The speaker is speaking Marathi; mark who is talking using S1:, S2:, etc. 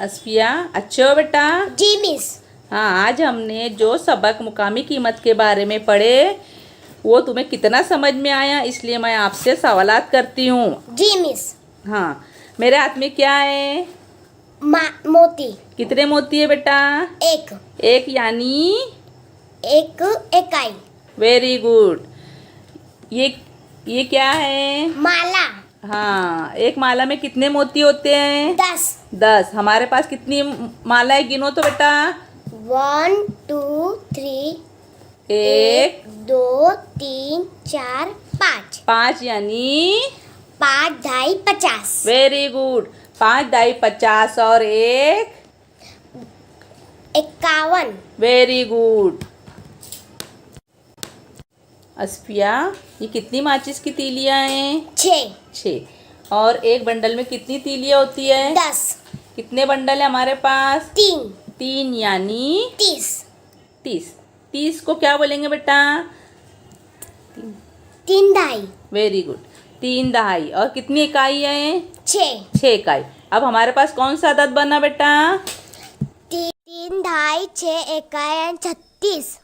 S1: अस्फिया, अच्छे हो बेटा?
S2: जी मिस।
S1: हाँ, आज हमने जो सबक मुकामी कीमत के बारे में पढ़े वो तुम्हें कितना समझ में आया, इसलिए मैं आपसे सवालात करती हूँ।
S2: जी मिस।
S1: हाँ, मेरे हाथ में क्या है?
S2: मोती।
S1: कितने मोती है बेटा?
S2: एक।
S1: एक यानी?
S2: एक इकाई।
S1: Very good. ये क्या है?
S2: माला।
S1: हाँ, एक माला में कितने मोती होते हैं?
S2: 10।
S1: 10। हमारे पास कितनी मालाएं गिनो तो बेटा?
S2: 1 2 3
S1: एक,
S2: 2 3 4 5।
S1: 5 यानी?
S2: 5 ढाई 50।
S1: Very good. 5 ढाई 50 और एक?
S2: 51।
S1: Very good. अस्फिया, ये कितनी माचिस की तीलियां हैं? 6। और एक बंडल में कितनी तीलियां होती है?
S2: 10।
S1: कितने बंडल है हमारे पास?
S2: 3।
S1: 3 यानी?
S2: 30।
S1: 30। 30 को क्या बोलेंगे बेटा?
S2: 3 ढाई।
S1: Very good. 3 दहाई। और कितनी इकाई है?
S2: 6।
S1: 6 इकाई। अब हमारे पास कौन सा अदद बना बेटा?
S2: 3 ढाई 6 इकाई 36।